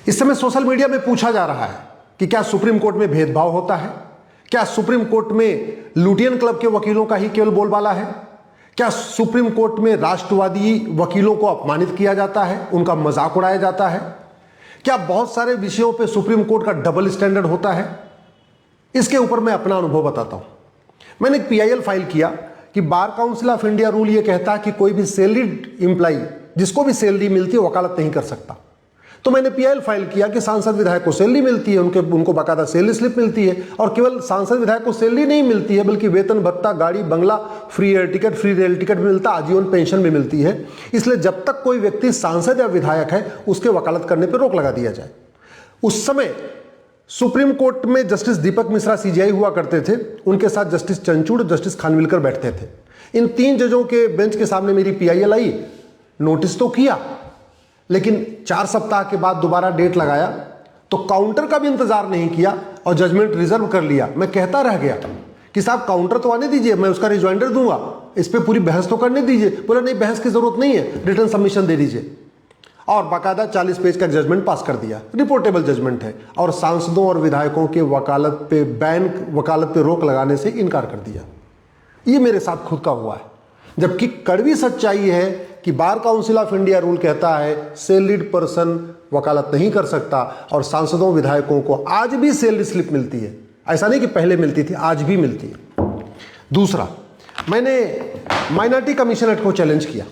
इस समय social media में पूछा जा रहा है कि क्या सुप्रीम कोर्ट में भेदभाव होता है, क्या सुप्रीम कोर्ट में लुटियन क्लब के वकीलों का ही केवल बोलबाला है, क्या सुप्रीम कोर्ट में राष्ट्रवादी वकीलों को अपमानित किया जाता है, उनका मजाक उड़ाया जाता है, क्या बहुत सारे विषयों पे सुप्रीम कोर्ट का डबल स्टैंडर्ड होता है। इसके ऊपर मैं अपना अनुभव बताता हूं। मैंने एक पीआईएल फाइल किया कि bar council of India rule ये कहता है कि कोई भी सैलरीड एम्प्लॉय जिसको भी सैलरी मिलती है वकालत नहीं कर सकता। तो मैंने पीआईएल फाइल किया कि सांसद विधायक को सैलरी मिलती है, उनको बाकायदा सैलरी स्लिप मिलती है, और केवल सांसद विधायक को सैलरी नहीं मिलती है बल्कि वेतन भत्ता, गाड़ी, बंगला, free air ticket, free rail ticket भी मिलता है, आजीवन पेंशन भी मिलती है। इसलिए जब तक कोई व्यक्ति सांसद या विधायक है उसके वकालत करने पर रोक लगा दिया जाए। उस समय सुप्रीम कोर्ट में जस्टिस दीपक मिश्रा सीजेआई हुआ करते थे, उनके साथ जस्टिस चंचूड़, जस्टिस खानविलकर बैठते थे। इन 3 जजों के बेंच के सामने मेरी पीआईएल आई, नोटिस तो किया, लेकिन 4 सप्ताह के बाद दोबारा डेट लगाया तो काउंटर का भी इंतजार नहीं किया और जजमेंट रिजर्व कर लिया। मैं कहता रह गया कि साहब काउंटर तो आने दीजिए, मैं उसका रिजॉइंडर दूंगा, इस पर पूरी बहस तो करने दीजिए। बोला नहीं, बहस की जरूरत नहीं है, रिटर्न सबमिशन दे दीजिए। और बाकायदा 40 पेज का जजमेंट पास कर दिया, रिपोर्टेबल जजमेंट है, और सांसदों और विधायकों के वकालत पे रोक लगाने से इनकार कर दिया। ये मेरे साथ खुद का हुआ है। जबकि कड़वी सच्चाई है कि bar council of India rule कहता है सैलरीड पर्सन वकालत नहीं कर सकता, और सांसदों विधायकों को आज भी सैलरी स्लिप मिलती है। ऐसा नहीं कि पहले मिलती थी, आज भी मिलती है। दूसरा, मैंने माइनॉरिटी कमीशन एक्ट को चैलेंज किया।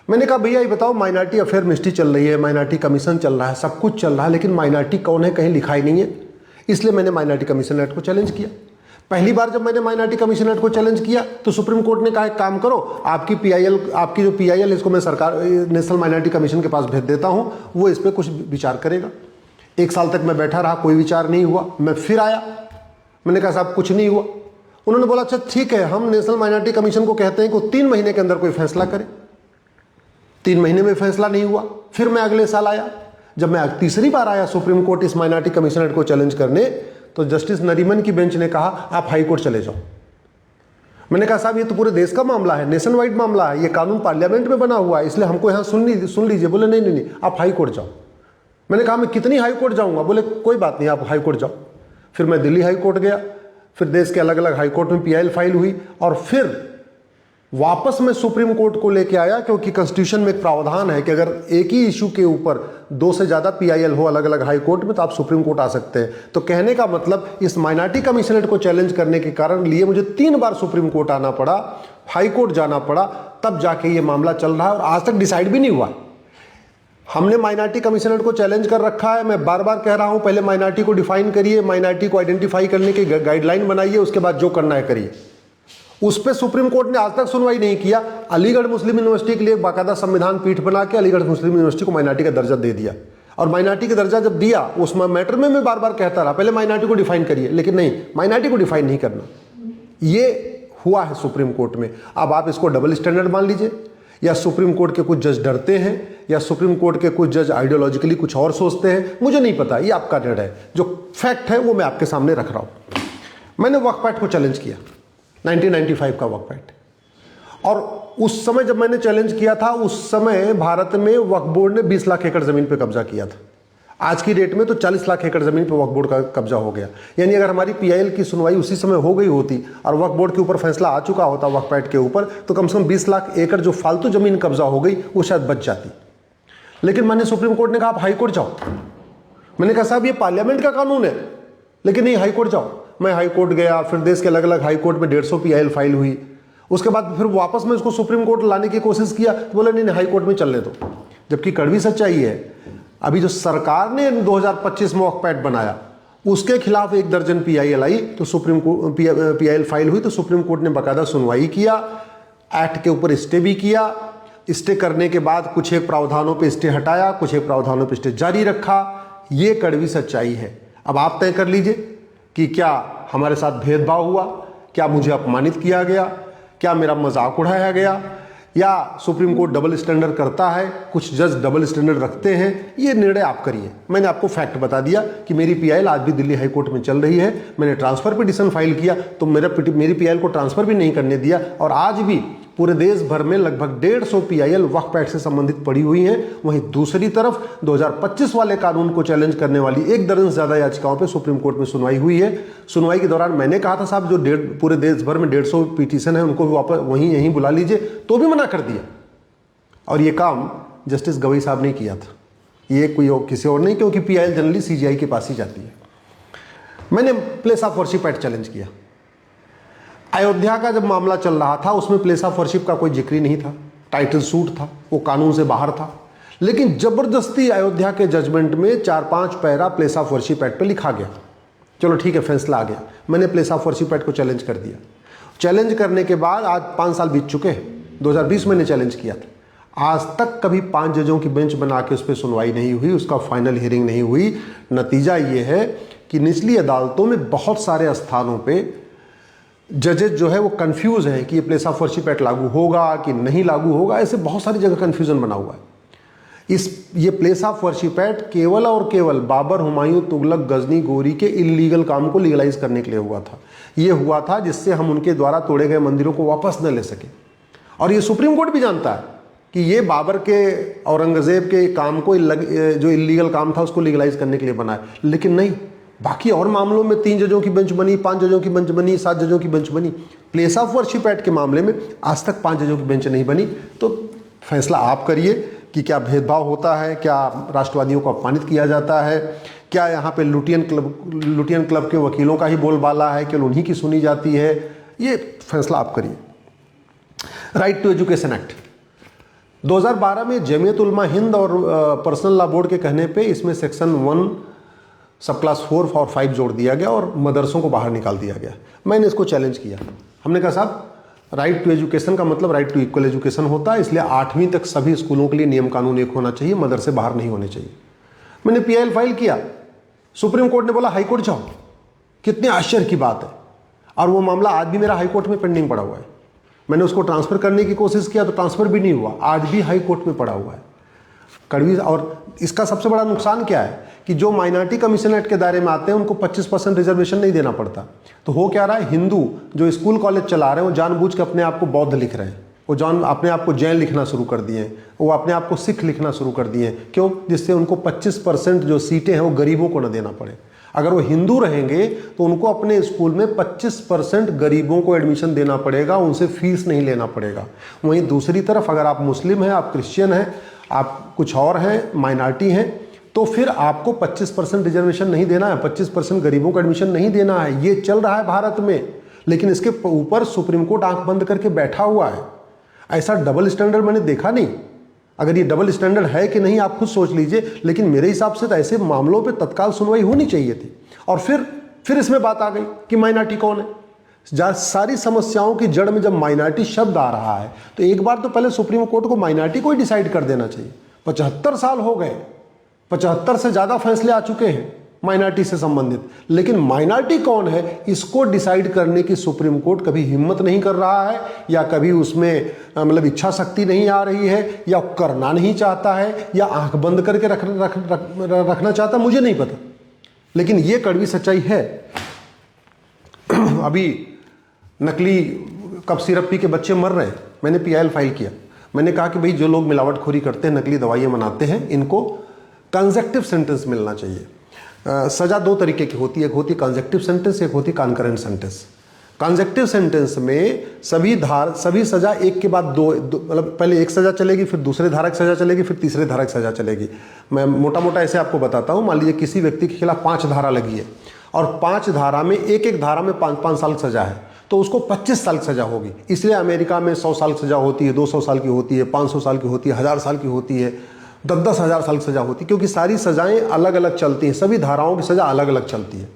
मैंने कहा भैया ये बताओ, माइनॉरिटी अफेयर मिनिस्ट्री चल रही है, माइनॉरिटी कमीशन चल रहा है, सब कुछ चल रहा है, लेकिन माइनॉरिटी कौन है कहीं लिखा ही नहीं है। इसलिए मैंने माइनॉरिटी कमीशन एक्ट को चैलेंज किया। पहली बार जब मैंने माइनॉरिटी कमीशन एक्ट को चैलेंज किया तो सुप्रीम कोर्ट ने कहा एक काम करो, आपकी जो पीआईएल इसको मैं सरकार नेशनल माइनॉरिटी कमीशन के पास भेज देता हूं, वो इस पर कुछ विचार करेगा। 1 साल तक मैं बैठा रहा, कोई विचार नहीं हुआ। मैं फिर आया, मैंने कहा साहब कुछ नहीं हुआ। उन्होंने बोला अच्छा ठीक है, हम नेशनल माइनॉरिटी कमीशन को कहते हैं कि 3 महीने के अंदर कोई फैसला करे। 3 महीने में फैसला नहीं हुआ। फिर मैं अगले साल आया। जब मैं तीसरी बार आया सुप्रीम कोर्ट इस माइनॉरिटी कमीशन एक्ट को चैलेंज करने, तो जस्टिस नरीमन की बेंच ने कहा आप हाई कोर्ट चले जाओ। मैंने कहा साहब ये तो पूरे देश का मामला है, नेशन वाइड मामला है, ये कानून पार्लियामेंट में बना हुआ है, इसलिए हमको यहाँ सुन लीजिए। बोले नहीं नहीं नहीं, आप हाई कोर्ट जाओ। मैंने कहा मैं कितनी हाई कोर्ट जाऊँगा? बोले कोई बात नहीं, आप हाई कोर्ट जाओ। फिर मैं दिल्ली हाई कोर्ट गया, फिर देश के अलग अलग हाई कोर्ट में पीआईएल फाइल हुई, और फिर वापस मैं सुप्रीम कोर्ट को लेके आया, क्योंकि कॉन्स्टिट्यूशन में एक प्रावधान है कि अगर एक ही इशू के ऊपर 2 से ज़्यादा पीआईएल हो अलग अलग हाई कोर्ट में तो आप सुप्रीम कोर्ट आ सकते हैं। तो कहने का मतलब इस माइनॉरिटी कमीशन एक्ट को चैलेंज करने के कारण लिए मुझे 3 बार सुप्रीम कोर्ट आना पड़ा, हाई कोर्ट जाना पड़ा, तब जाके ये मामला चल रहा है और आज तक डिसाइड भी नहीं हुआ। हमने माइनॉरिटी कमीशन एक्ट को चैलेंज कर रखा है। मैं बार बार कह रहा हूं पहले माइनॉरिटी को डिफाइन करिए, माइनॉरिटी को आइडेंटिफाई करने की गाइडलाइन बनाइए, उसके बाद जो करना है करिए। उस पर सुप्रीम कोर्ट ने आज तक सुनवाई नहीं किया। अलीगढ़ मुस्लिम यूनिवर्सिटी के लिए बाकायदा संविधान पीठ बना के अलीगढ़ मुस्लिम यूनिवर्सिटी को माइनॉरिटी का दर्जा दे दिया, और माइनॉरिटी का दर्जा जब दिया उस मैटर में मैं बार बार कहता रहा पहले माइनॉरिटी को डिफाइन करिए, लेकिन नहीं, माइनॉरिटी को डिफाइन नहीं करना। ये हुआ है सुप्रीम कोर्ट में। अब आप इसको डबल स्टैंडर्ड मान लीजिए, या सुप्रीम कोर्ट के कुछ जज डरते हैं, या सुप्रीम कोर्ट के कुछ जज आइडियोलॉजिकली कुछ और सोचते हैं, मुझे नहीं पता, ये आपका निर्णय है। जो फैक्ट है वो मैं आपके सामने रख रहा हूं। मैंने वक्फ एक्ट को चैलेंज किया, 1995 का वक्फ एक्ट, और उस समय जब मैंने चैलेंज किया था उस समय भारत में वक्फ बोर्ड ने 20 लाख एकड़ जमीन पे कब्जा किया था। आज की डेट में तो 40 लाख एकड़ जमीन पे वक्फ बोर्ड का कब्जा हो गया। यानी अगर हमारी पीआईएल की सुनवाई उसी समय हो गई होती और वक्फ बोर्ड के ऊपर फैसला आ चुका होता वक्फ एक्ट के ऊपर, तो कम से कम 20 लाख एकड़ जो फालतू जमीन कब्जा हो गई वो शायद बच जाती। लेकिन मैंने सुप्रीम कोर्ट ने कहा आप हाई कोर्ट जाओ। मैंने कहा साहब ये पार्लियामेंट का कानून है, लेकिन नहीं, हाई कोर्ट जाओ। मैं हाई कोर्ट गया, फिर देश के अलग अलग हाई कोर्ट में 150 पीआईएल फाइल हुई। उसके बाद फिर वापस में इसको सुप्रीम कोर्ट लाने की कोशिश किया, तो बोले नहीं, हाई कोर्ट में चलने दो। जबकि कड़वी सच्चाई है, अभी जो सरकार ने 2025 में वक्फ एक्ट बनाया उसके खिलाफ 1 दर्जन पीआईएल आई, तो सुप्रीम कोर्ट पीआईएल फाइल हुई, तो सुप्रीम कोर्ट ने बाकायदा सुनवाई किया, एक्ट के ऊपर स्टे भी किया। स्टे करने के बाद कुछ एक प्रावधानों पर स्टे हटाया, कुछ एक प्रावधानों पर स्टे जारी रखा। ये कड़वी सच्चाई है। अब आप तय कर लीजिए कि क्या हमारे साथ भेदभाव हुआ, क्या मुझे अपमानित किया गया, क्या मेरा मजाक उड़ाया गया, या सुप्रीम कोर्ट डबल स्टैंडर्ड करता है, कुछ जज डबल स्टैंडर्ड रखते हैं। ये निर्णय आप करिए। मैंने आपको फैक्ट बता दिया कि मेरी पीआईएल आज भी दिल्ली हाई कोर्ट में चल रही है। मैंने ट्रांसफर पिटीशन फाइल किया तो मेरी पीआईएल को ट्रांसफर भी नहीं करने दिया, और आज भी पूरे देश भर में लगभग 150 PIL वक्फ एक्ट से संबंधित पड़ी हुई हैं। वहीं दूसरी तरफ 2025 वाले कानून को चैलेंज करने वाली 1 दर्जन से ज्यादा याचिकाओं पर सुप्रीम कोर्ट में सुनवाई हुई है। सुनवाई के दौरान मैंने कहा था साहब जो पूरे देश भर में 150 पिटीशन है उनको भी वापस वहीं यहीं बुला लीजिए, तो भी मना कर दिया। और ये काम जस्टिस गवई साहब ने किया था, ये कोई किसी और नहीं, क्योंकि PIL जनरली CJI के पास ही जाती है। मैंने place of worship act challenge किया। अयोध्या का जब मामला चल रहा था उसमें प्लेस ऑफ वर्शिप का कोई जिक्र ही नहीं था, टाइटल सूट था, वो कानून से बाहर था। लेकिन जबरदस्ती अयोध्या के जजमेंट में 4-5 para place of worship act पे लिखा गया। चलो ठीक है, फैसला आ गया। मैंने प्लेस ऑफ वर्शिप एक्ट को चैलेंज कर दिया। चैलेंज करने के बाद आज 5 साल बीत चुके हैं। 2020 में मैंने चैलेंज किया था। आज तक कभी 5 जजों की बेंच बना के उस पर सुनवाई नहीं हुई, उसका फाइनल हियरिंग नहीं हुई। नतीजा ये है कि निचली अदालतों में बहुत सारे स्थानों पे जजेस जो है वो कंफ्यूज हैं कि ये प्लेस ऑफ वर्शिप एक्ट लागू होगा कि नहीं लागू होगा। ऐसे बहुत सारी जगह कंफ्यूजन बना हुआ है। ये प्लेस ऑफ वर्शिप एक्ट केवल और केवल बाबर, हुमायूं, तुगलक, गजनी, गोरी के इलीगल काम को लीगलाइज करने के लिए हुआ था। ये हुआ था जिससे हम उनके द्वारा तोड़े गए मंदिरों को वापस न ले सके। और ये सुप्रीम कोर्ट भी जानता है कि ये बाबर के, औरंगजेब के काम को जो इलीगल काम था उसको लीगलाइज करने के लिए बना है। लेकिन नहीं, बाकी और मामलों में 3 जजों की बेंच बनी, 5 जजों की बेंच बनी, 7 जजों की बेंच बनी। प्लेस ऑफ वर्शिप एक्ट के मामले में आज तक 5 जजों की बेंच नहीं बनी। तो फैसला आप करिए कि क्या भेदभाव होता है, क्या राष्ट्रवादियों को अपमानित किया जाता है, क्या यहाँ पे लुटियन क्लब के वकीलों का ही बोलबाला है, केवल उन्हीं की सुनी जाती है, ये फैसला आप करिए। राइट टू एजुकेशन एक्ट 2012 में जमीयत उलमा हिंद और पर्सनल लॉ बोर्ड के कहने पे इसमें सेक्शन 1 सब क्लास 4 और 5 जोड़ दिया गया और मदरसों को बाहर निकाल दिया गया। मैंने इसको चैलेंज किया। हमने कहा साहब, राइट टू एजुकेशन का मतलब राइट टू इक्वल एजुकेशन होता है, इसलिए 8वीं तक सभी स्कूलों के लिए नियम कानून एक होना चाहिए, मदरसे बाहर नहीं होने चाहिए। मैंने PIL फाइल किया, सुप्रीम कोर्ट ने बोला हाई कोर्ट जाओ। कितने आश्चर्य की बात है। और वो मामला आज भी मेरा हाई कोर्ट में पेंडिंग पड़ा हुआ है। मैंने उसको ट्रांसफर करने की कोशिश किया तो ट्रांसफर भी नहीं हुआ, आज भी हाई कोर्ट में पड़ा हुआ है। कड़वी। और इसका सबसे बड़ा नुकसान क्या है कि जो माइनॉरिटी कमीशन एक्ट के दायरे में आते हैं उनको 25% रिजर्वेशन नहीं देना पड़ता। तो हो क्या रहा है, हिंदू जो स्कूल कॉलेज चला रहे हैं वो जानबूझ के अपने आप को बौद्ध लिख रहे हैं, वो अपने आप को जैन लिखना शुरू कर दिए हैं, वो अपने आप को सिख लिखना शुरू कर दिए हैं। क्यों? जिससे उनको 25% जो सीटें हैं वो गरीबों को न देना पड़े। अगर वो हिंदू रहेंगे तो उनको अपने स्कूल में 25% गरीबों को एडमिशन देना पड़ेगा, उनसे फीस नहीं लेना पड़ेगा। वहीं दूसरी तरफ अगर आप मुस्लिम हैं, आप क्रिश्चियन हैं, आप कुछ और हैं, माइनॉरिटी हैं, तो फिर आपको 25% रिजर्वेशन नहीं देना है, 25% गरीबों को एडमिशन नहीं देना है। ये चल रहा है भारत में, लेकिन इसके ऊपर सुप्रीम कोर्ट आंख बंद करके बैठा हुआ है। ऐसा डबल स्टैंडर्ड मैंने देखा नहीं। अगर ये डबल स्टैंडर्ड है कि नहीं आप खुद सोच लीजिए, लेकिन मेरे हिसाब से तो ऐसे मामलों पे तत्काल सुनवाई होनी चाहिए थी। और फिर इसमें बात आ गई कि माइनॉरिटी कौन है। सारी समस्याओं की जड़ में जब माइनॉरिटी शब्द आ रहा है तो एक बार तो पहले सुप्रीम कोर्ट को माइनॉरिटी को ही डिसाइड कर देना चाहिए। 75 साल हो गए, 75 से ज़्यादा फैसले आ चुके हैं माइनॉरिटी से संबंधित, लेकिन माइनॉरिटी कौन है इसको डिसाइड करने की सुप्रीम कोर्ट कभी हिम्मत नहीं कर रहा है, या कभी उसमें मतलब इच्छा शक्ति नहीं आ रही है, या करना नहीं चाहता है, या आंख बंद करके रखना चाहता, मुझे नहीं पता। लेकिन ये कड़वी सच्चाई है। अभी नकली कफ सिरप पी के बच्चे मर रहे हैं, मैंने PIL फाइल किया। मैंने कहा कि भाई जो लोग मिलावटखोरी करते हैं, नकली दवाइयाँ बनाते हैं, इनको कंजेक्टिव सेंटेंस मिलना चाहिए। सज़ा 2 तरीके की होती है, एक होती कंजेक्टिव सेंटेंस, एक होती कॉन्करेंट सेंटेंस। कंजेक्टिव सेंटेंस में सभी सज़ा एक के बाद दो मतलब पहले एक सज़ा चलेगी, फिर दूसरे धारा की सज़ा चलेगी, फिर तीसरे धारा की सज़ा चलेगी। मैं मोटा मोटा ऐसे आपको बताता हूँ। मान लीजिए किसी व्यक्ति के खिलाफ 5 धारा लगी है और 5 धारा में एक धारा में 5-5 साल की सज़ा है, तो उसको 25 साल की सज़ा होगी। इसलिए अमेरिका में 100 साल की सज़ा होती है, 200 साल की होती है, 500 साल की होती है, 1000 साल की होती है, 10-10 हज़ार साल की सज़ा होती है, क्योंकि सारी सज़ाएं अलग अलग चलती हैं, सभी धाराओं की सज़ा अलग अलग चलती है।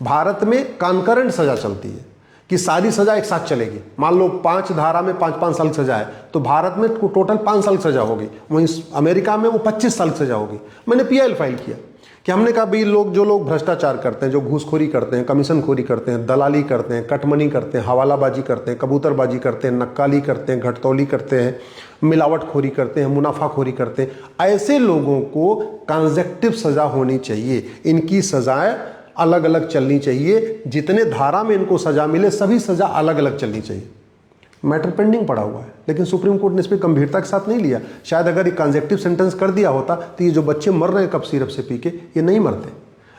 भारत में कॉन्करेंट सज़ा चलती है कि सारी सज़ा एक साथ चलेगी। मान लो 5 धारा में 5-5 साल की सज़ा है तो भारत में टोटल 5 साल की सज़ा होगी, वहीं अमेरिका में वो 25 साल की सज़ा होगी। मैंने PIL फाइल किया कि हमने कहा भाई जो लोग भ्रष्टाचार करते हैं, जो घूसखोरी करते हैं, कमीशनखोरी करते हैं, दलाली करते हैं, कटमनी करते हैं, हवालाबाजी करते हैं, कबूतरबाजी करते हैं, नक्काली करते हैं, घटतौली करते हैं, मिलावटखोरी करते हैं, मुनाफाखोरी करते हैं, ऐसे लोगों को कंजेक्टिव सज़ा होनी चाहिए। इनकी सज़ाएं अलग अलग चलनी चाहिए। जितने धारा में इनको सज़ा मिले सभी सज़ा अलग अलग चलनी चाहिए। मैटर पेंडिंग पड़ा हुआ है, लेकिन सुप्रीम कोर्ट ने इस पर गंभीरता के साथ नहीं लिया। शायद अगर ये कंजेक्टिव सेंटेंस कर दिया होता तो ये जो बच्चे मर रहे हैं कप सिरप से पी के, ये नहीं मरते।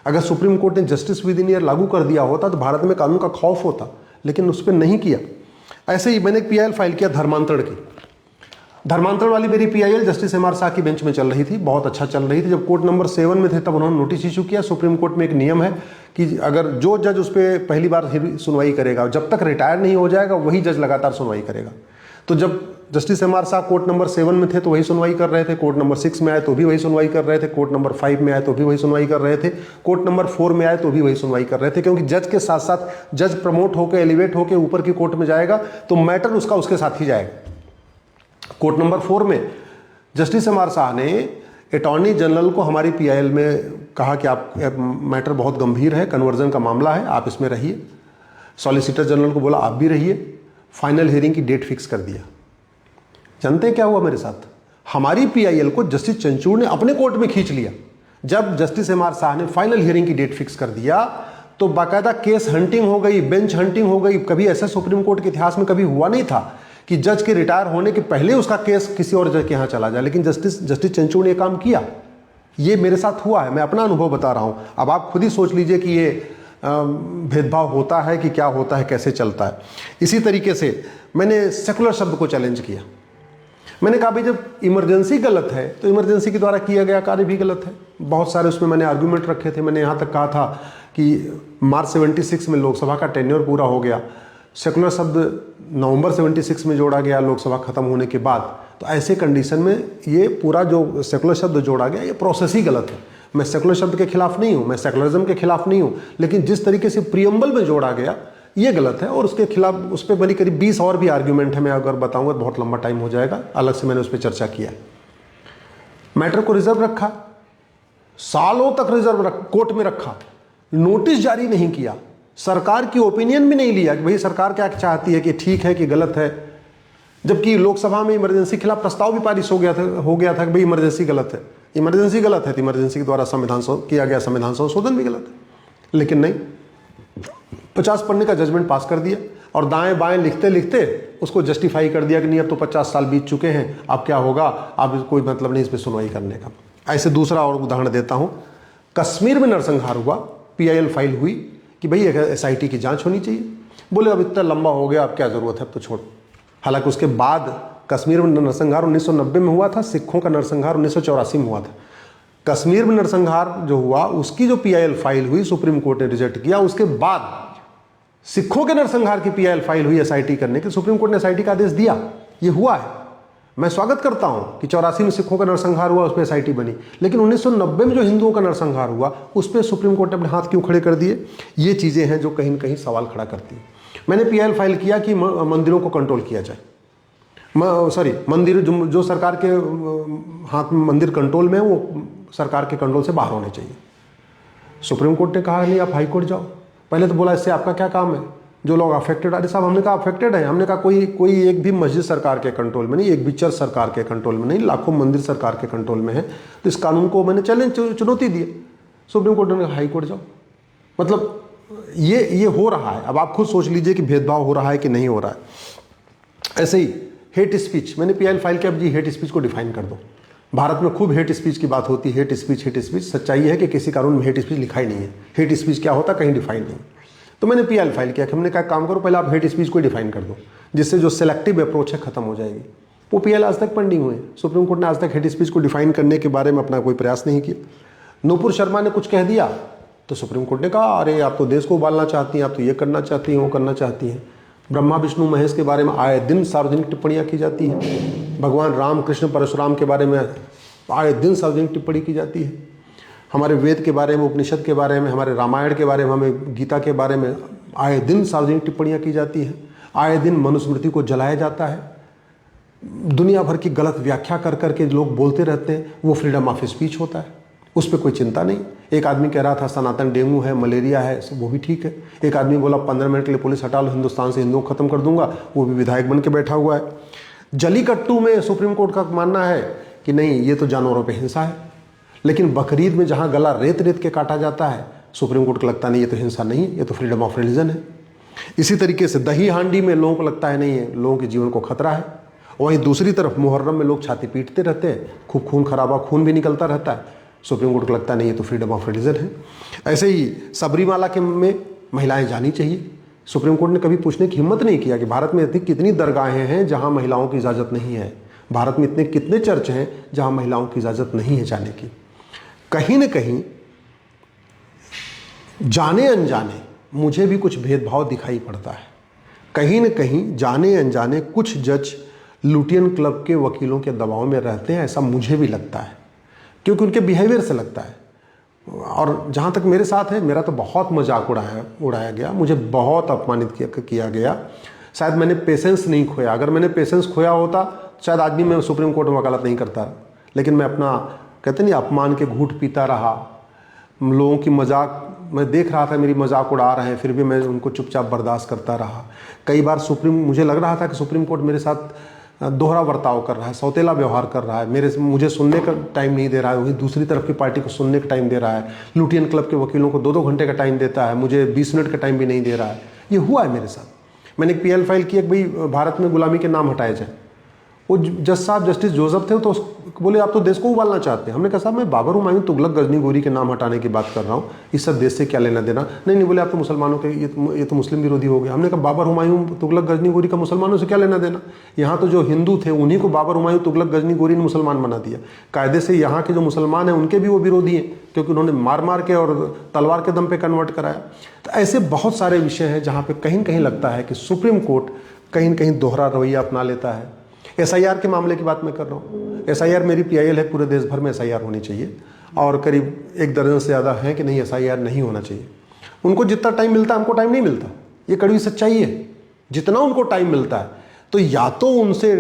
अगर सुप्रीम कोर्ट ने जस्टिस विद इन ईयर लागू कर दिया होता तो भारत में कानून का खौफ होता, लेकिन उस पर नहीं किया। ऐसे ही मैंने एक PIL फाइल किया धर्मांतरण की। धर्मांतरण वाली मेरी PIL जस्टिस MR शाह की बेंच में चल रही थी, बहुत अच्छा चल रही थी। जब कोर्ट नंबर 7 में थे तब उन्होंने नोटिस इशू किया। सुप्रीम कोर्ट में एक नियम है कि अगर जो जज उस पर पहली बार सुनवाई करेगा, जब तक रिटायर नहीं हो जाएगा वही जज लगातार सुनवाई करेगा। तो जब justice MR Shah court number 7 में थे तो वही सुनवाई कर रहे थे, कोर्ट नंबर 6 में आए तो भी वही सुनवाई कर रहे थे, कोर्ट नंबर 5 में आए तो भी वही सुनवाई कर रहे थे, कोर्ट नंबर 4 में आए तो भी वही सुनवाई कर रहे थे। क्योंकि जज के साथ साथ जज प्रमोट होकर एलिवेट होकर ऊपर की कोर्ट में जाएगा तो मैटर उसका उसके साथ ही जाएगा। कोर्ट नंबर 4 में जस्टिस MR शाह ने अटॉर्नी जनरल को हमारी PIL में कहा कि आप मैटर बहुत गंभीर है, कन्वर्जन का मामला है, आप इसमें रहिए। सॉलिसिटर जनरल को बोला आप भी रहिए। फाइनल हियरिंग की डेट फिक्स कर दिया। जानते हैं क्या हुआ मेरे साथ? हमारी PIL को जस्टिस चंचूड़ ने अपने कोर्ट में खींच लिया। जब जस्टिस MR शाह ने फाइनल हियरिंग की डेट फिक्स कर दिया तो बाकायदा केस हंटिंग हो गई, बेंच हंटिंग हो गई। कभी ऐसा सुप्रीम कोर्ट के इतिहास में कभी हुआ नहीं था कि जज के रिटायर होने के पहले उसका केस किसी और जज के यहाँ चला जाए, लेकिन जस्टिस चंचूड़ ने काम किया। ये मेरे साथ हुआ है, मैं अपना अनुभव बता रहा हूँ। अब आप खुद ही सोच लीजिए कि ये भेदभाव होता है कि क्या होता है, कैसे चलता है। इसी तरीके से मैंने सेकुलर शब्द को चैलेंज किया। मैंने कहा भाई जब इमरजेंसी गलत है तो इमरजेंसी के द्वारा किया गया कार्य भी गलत है। बहुत सारे उसमें मैंने आर्गूमेंट रखे थे। मैंने यहाँ तक कहा था कि मार्च 76 में लोकसभा का टेन्योर पूरा हो गया, सेकुलर शब्द नवंबर 76 में जोड़ा गया लोकसभा खत्म होने के बाद। तो ऐसे कंडीशन में ये पूरा जो सेकुलर शब्द जोड़ा गया ये प्रोसेस ही गलत है। मैं सेकुलर शब्द के खिलाफ नहीं हूँ, मैं सेकुलरिज्म के खिलाफ नहीं हूँ, लेकिन जिस तरीके से प्रियम्बल में जोड़ा गया ये गलत है। और उसके खिलाफ उस पर बड़ी करीब 20 और भी आर्ग्यूमेंट है। मैं अगर बताऊंगा तो बहुत लंबा टाइम हो जाएगा, अलग से मैंने उस पर चर्चा किया। मैटर को रिजर्व रखा, सालों तक रिजर्व कोर्ट में रखा, नोटिस जारी नहीं किया, सरकार की ओपिनियन भी नहीं लिया कि भाई सरकार क्या चाहती है, कि ठीक है कि गलत है। जबकि लोकसभा में इमरजेंसी के खिलाफ प्रस्ताव भी पारित हो गया था कि भाई इमरजेंसी गलत है। इमरजेंसी गलत है तो इमरजेंसी के द्वारा संविधान किया गया संविधान संशोधन भी गलत है। लेकिन नहीं, 50 पन्ने का जजमेंट पास कर दिया और दाएं बाएं लिखते लिखते उसको जस्टिफाई कर दिया कि नहीं अब तो 50 साल बीत चुके हैं, अब क्या होगा, अब कोई मतलब नहीं इस पर सुनवाई करने का। ऐसे दूसरा और उदाहरण देता हूं। कश्मीर में नरसंहार हुआ, PIL फाइल हुई कि भाई SIT की जांच होनी चाहिए। बोले अब इतना लंबा हो गया, अब क्या जरूरत है, अब तो छोड़। हालांकि उसके बाद कश्मीर में नरसंहार 1990 में हुआ था, सिखों का नरसंहार 1984 में हुआ था। कश्मीर में नरसंहार जो हुआ उसकी जो PIL फाइल हुई सुप्रीम कोर्ट ने रिजेक्ट किया। उसके बाद सिखों के नरसंहार की PIL फाइल हुई SIT करने की, सुप्रीम कोर्ट ने SIT का आदेश दिया। ये हुआ है, मैं स्वागत करता हूं कि 84 में सिखों का नरसंहार हुआ, उस पर SIT बनी। लेकिन 1990 में जो हिंदुओं का नरसंहार हुआ उस पर सुप्रीम कोर्ट ने अपने हाथ क्यों खड़े कर दिए? ये चीजें हैं जो कहीं न कहीं सवाल खड़ा करती है। मैंने PIL फाइल किया कि मंदिरों को कंट्रोल किया जाए। मंदिर जो सरकार के हाथ में मंदिर कंट्रोल में, वो सरकार के कंट्रोल से बाहर होने चाहिए। सुप्रीम कोर्ट ने कहा नहीं आप हाई कोर्ट जाओ। पहले तो बोला इससे आपका क्या काम है, जो लोग अफेक्टेड। अरे साहब हमने कहा अफेक्टेड है, हमने कहा कोई एक भी मस्जिद सरकार के कंट्रोल में नहीं, एक भी चर्च सरकार के कंट्रोल में नहीं, लाखों मंदिर सरकार के कंट्रोल में है। तो इस कानून को मैंने चुनौती दी। सुप्रीम कोर्ट ने हाई कोर्ट जाओ। मतलब ये हो रहा है। अब आप खुद सोच लीजिए कि भेदभाव हो रहा है कि नहीं हो रहा है। ऐसे ही हेट स्पीच, मैंने PIL फाइल किया, अब जी हेट स्पीच को डिफाइन कर दो। भारत में खूब हेट स्पीच की बात होती है, हेट स्पीच। सच्चाई है कि किसी कानून में हेट स्पीच लिखा ही नहीं है। हेट स्पीच क्या होता कहीं डिफाइन नहीं। तो मैंने PIL फाइल किया कि हमने कहा काम करो, पहले आप हेट स्पीच को डिफाइन कर दो, जिससे जो सिलेक्टिव अप्रोच है खत्म हो जाएगी। वो PIL आज तक पेंडिंग हुए। सुप्रीम कोर्ट ने आज तक हेट स्पीच को डिफाइन करने के बारे में अपना कोई प्रयास नहीं किया। नूपुर शर्मा ने कुछ कह दिया तो सुप्रीम कोर्ट ने कहा अरे आप तो देश को उबालना चाहती हैं, आप तो ये करना चाहती हैं, वो करना चाहती हैं। ब्रह्मा विष्णु महेश के बारे में आए दिन सार्वजनिक टिप्पणियां की जाती हैं। भगवान राम कृष्ण परशुराम के बारे में आए दिन सार्वजनिक टिप्पणी की जाती है। हमारे वेद के बारे में, उपनिषद के बारे में, हमारे रामायण के बारे में, हमें गीता के बारे में आए दिन सार्वजनिक टिप्पणियां की जाती हैं। आए दिन मनुस्मृति को जलाया जाता है। दुनिया भर की गलत व्याख्या कर करके लोग बोलते रहते हैं, वो फ्रीडम ऑफ स्पीच होता है, उस पर कोई चिंता नहीं। एक आदमी कह रहा था सनातन डेंगू है, मलेरिया है, वो भी ठीक है। एक आदमी बोला 15 मिनट के लिए पुलिस हटा लो, हिंदुस्तान से हिंदुओं को खत्म कर दूंगा, वो भी विधायक बन के बैठा हुआ है। जलीकट्टू में सुप्रीम कोर्ट का मानना है कि नहीं ये तो जानवरों पर हिंसा है, लेकिन बकरीद में जहां गला रेत रेत के काटा जाता है, सुप्रीम कोर्ट को लगता नहीं ये तो हिंसा नहीं, ये तो फ्रीडम ऑफ रिलीजन है। इसी तरीके से दही हांडी में लोगों को लगता है नहीं है, लोगों के जीवन को खतरा है। वहीं दूसरी तरफ मुहर्रम में लोग छाती पीटते रहते हैं, खूब खून खराबा, खून भी निकलता रहता है। सुप्रीम कोर्ट को लगता नहीं है तो फ्रीडम ऑफ रिलीजन है। ऐसे ही सबरीमाला के में महिलाएं जानी चाहिए। सुप्रीम कोर्ट ने कभी पूछने की हिम्मत नहीं किया कि भारत में ऐसी कितनी दरगाहें हैं जहां महिलाओं की इजाज़त नहीं है, भारत में इतने कितने चर्च हैं जहां महिलाओं की इजाज़त नहीं है जाने की। कहीं न कहीं जाने अनजाने मुझे भी कुछ भेदभाव दिखाई पड़ता है। कहीं न कहीं जाने अनजाने कुछ जज लुटियन क्लब के वकीलों के दबाव में रहते हैं, ऐसा मुझे भी लगता है, क्योंकि उनके बिहेवियर से लगता है। और जहाँ तक मेरे साथ है, मेरा तो बहुत मजाक उड़ाया गया, मुझे बहुत अपमानित किया गया। शायद मैंने पेशेंस नहीं खोया, अगर मैंने पेशेंस खोया होता शायद आज भी मैं सुप्रीम कोर्ट में वकालत नहीं करता, लेकिन मैं अपना कहते नहीं अपमान के घूंट पीता रहा। लोगों की मजाक मैं देख रहा था, मेरी मजाक उड़ा रहे हैं, फिर भी मैं उनको चुपचाप बर्दाश्त करता रहा। कई बार मुझे लग रहा था कि सुप्रीम कोर्ट मेरे साथ दोहरा बर्ताव कर रहा है, सौतेला व्यवहार कर रहा है, मुझे सुनने का टाइम नहीं दे रहा है, वहीं दूसरी तरफ की पार्टी को सुनने का टाइम दे रहा है। लुटियन क्लब के वकीलों को 2-2 घंटे का टाइम देता है, मुझे 20 मिनट का टाइम भी नहीं दे रहा है। ये हुआ है मेरे साथ। मैंने एक PL फाइल की, एक भाई भारत में गुलामी के नाम हटाए जाए। वो जज साहब जस्टिस जोसेफ थे, तो बोले आप तो देश को उबालना चाहते हैं। हमने कहा साहब मैं बाबर हुमायूं तुगलक गजनी गोरी के नाम हटाने की बात कर रहा हूँ, इस सब देश से क्या लेना देना। नहीं बोले आप तो मुसलमानों के ये तो मुस्लिम विरोधी हो गया। हमने कहा बाबर हुमायूं तुगलक गजनी गोरी का मुसलमानों से क्या लेना देना। यहाँ तो जो हिंदू थे उन्हीं को बाबर हुमायूं तुगलक गजनी गोरी ने मुसलमान बना दिया। कायदे से यहाँ के जो मुसलमान हैं उनके भी वो विरोधी हैं, क्योंकि उन्होंने मार के और तलवार के दम पे कन्वर्ट कराया। तो ऐसे बहुत सारे विषय हैं जहाँ पे कहीं न कहीं लगता है कि सुप्रीम कोर्ट कहीं न कहीं दोहरा रवैया अपना लेता है। SIR के मामले की बात मैं कर रहा हूँ। SIR मेरी PIL है, पूरे देश भर में SIR होनी चाहिए, और करीब 1 दर्जन से ज़्यादा है कि नहीं SIR नहीं होना चाहिए। उनको जितना टाइम मिलता है हमको टाइम नहीं मिलता, ये कड़वी सच्चाई है। जितना उनको टाइम मिलता है तो या तो उनसे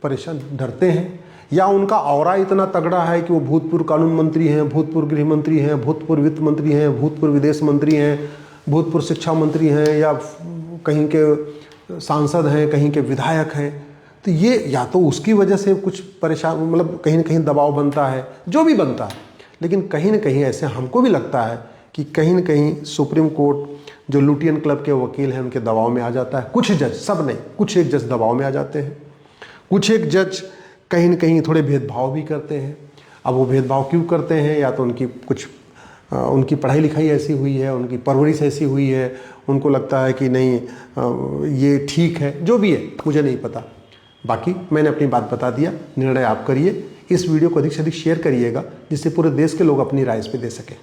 परेशान डरते हैं, या उनका ऑरा इतना तगड़ा है कि वो भूतपूर्व कानून मंत्री हैं, भूतपूर्व गृह मंत्री हैं, भूतपूर्व वित्त मंत्री हैं, भूतपूर्व विदेश मंत्री हैं, भूतपूर्व शिक्षा मंत्री हैं, या कहीं के सांसद हैं, कहीं के विधायक हैं। तो ये या तो उसकी वजह से कुछ परेशान, मतलब कहीं ना कहीं दबाव बनता है, जो भी बनता है। लेकिन कहीं ना कहीं ऐसे हमको भी लगता है कि कहीं ना कहीं सुप्रीम कोर्ट जो लुटियन क्लब के वकील हैं उनके दबाव में आ जाता है। कुछ जज, सब नहीं, कुछ एक जज दबाव में आ जाते हैं। कुछ एक जज कहीं ना कहीं थोड़े भेदभाव भी करते हैं। अब वो भेदभाव क्यों करते हैं, या तो उनकी पढ़ाई लिखाई ऐसी हुई है, उनकी परवरिश ऐसी हुई है, उनको लगता है कि नहीं ये ठीक है, जो भी है मुझे नहीं पता। बाकी मैंने अपनी बात बता दिया, निर्णय आप करिए। इस वीडियो को अधिक से अधिक शेयर करिएगा, जिससे पूरे देश के लोग अपनी राय इस पे दे सकें।